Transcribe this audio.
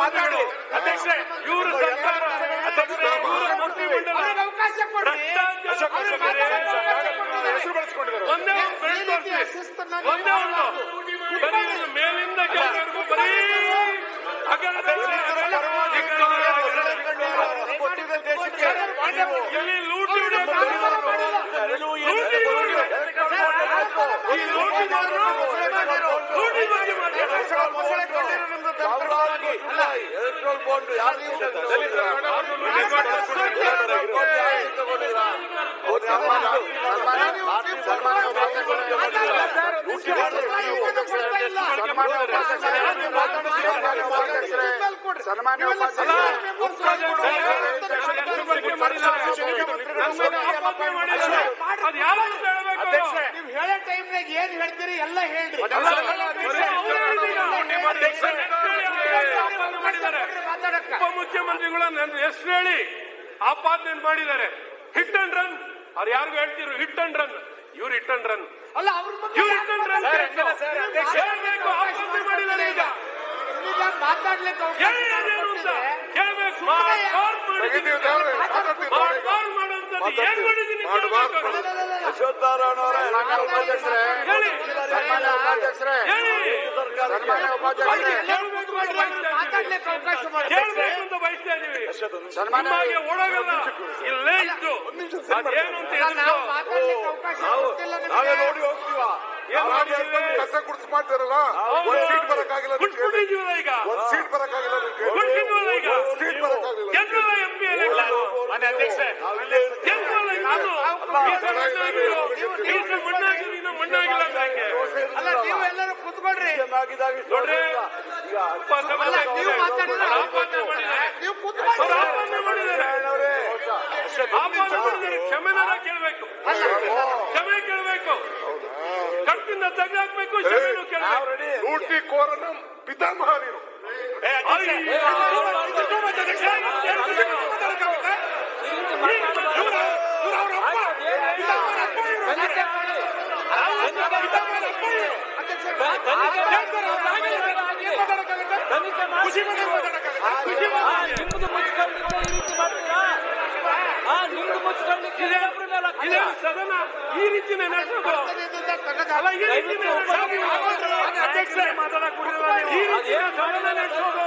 ಮಾತಾಡಿ ಅಧ್ಯಕ್ಷರೇ. ಇವರು ಸರ್ಕಾರ ಇವರು ಮಂತ್ರಿಮಂಡಲ ಅವಕಾಶ ಕೊಡಿ. ಹೆಸರು ಬಳಸ್ಕೊಂಡಿದ್ದಾರೆ. ಒಂದೇ ಒಂದು ಮೇಲಿಂದ ಕೆಳವರೆಗೂ ಬರೀ ಇಲ್ಲಿ ಲೂಟಿ ಎಲೆಕ್ಟ್ರಲ್ ಬಾಂಡ್ ಸನ್ಮಾನ್ಯ ನೀವು ಹೇಳೋ ಟೈಮ್ನಾಗ ಏನ್ ಹೇಳ್ತೀರಿ ಎಲ್ಲ ಹೇಳ್ರಿ. ಉಪಮುಖ್ಯಮಂತ್ರಿಗಳು ನನ್ನ ಹೆಸರು ಹೇಳಿ ಆಪಾದನೆ ಮಾಡಿದ್ದಾರೆ. ಹಿಟ್ ಅಂಡ್ ರನ್ ಅವ್ರು ಯಾರಿಗೂ ಹೇಳ್ತಿರು ಹಿಟ್ ಅಂಡ್ ರನ್. ಇವ್ರು ಹಿಟ್ ಅಂಡ್ ರನ್ ಅಲ್ಲ, ಅವ್ರ ಇವ್ರು ಹಿಟ್ ಅಂಡ್ ರನ್ ಹೇಳ್ಬೇಕು. ಆಪಾದನೆ ಮಾಡಿದ್ದಾರೆ. ಈಗ ಮಾತಾಡ್ಲಿಕ್ಕೆ ಸನ್ಮಾನ್ಯ ಓಡೋಗಲ್ಲ ಇಲ್ಲೇ ಇದ್ದು ಅದೇನು ಅಂತ ನಾವೇ ನೋಡಿ ಹೋಗ್ತೀವ. ಕಸ ಗುಡ್ಸ್ ಮಾಡ್ತಾರಲ್ಲ, ಒಂದ್ ಸೀಟ್ ಬರಕ್ಕಾಗಿಲ್ಲ, ಈಗ ಒಂದ್ ಸೀಟ್ ಬರಕ್ಕಾಗಿಲ್ಲ, ಈಗ ಸೀಟ್ ಬರಕ್ಕಾಗಿಲ್ಲ. MP ಮಣ್ಣಾಗಿಲ್ಲ. ಅಲ್ಲ, ನೀವು ಎಲ್ಲರೂ ಕೂತ್ಕೊಳ್ರಿ. ನೋಡ್ರಿ ನೀವು ಮಾತಾಡಿದ್ರೆ ನೀವು ಕ್ಷಮೆನಾರ ಕೇಳಬೇಕು, ಕ್ಷಮೆ ಕೇಳಬೇಕು, ಕಟ್ಟಿಂದ ತೆಗೆದಾಕ್ಬೇಕು, ಕ್ಷಮೆನೂ ಕೇಳಬೇಕು. ಲೂಟಿ ಕೋರನ ಪಿತಾಮಹ ನೀನು. ಸದನ ಈ ರೀತಿನೇ ನಡೆಸೋದು. ಈ ರೀತಿ ಸದನ ನಡೆಸೋದು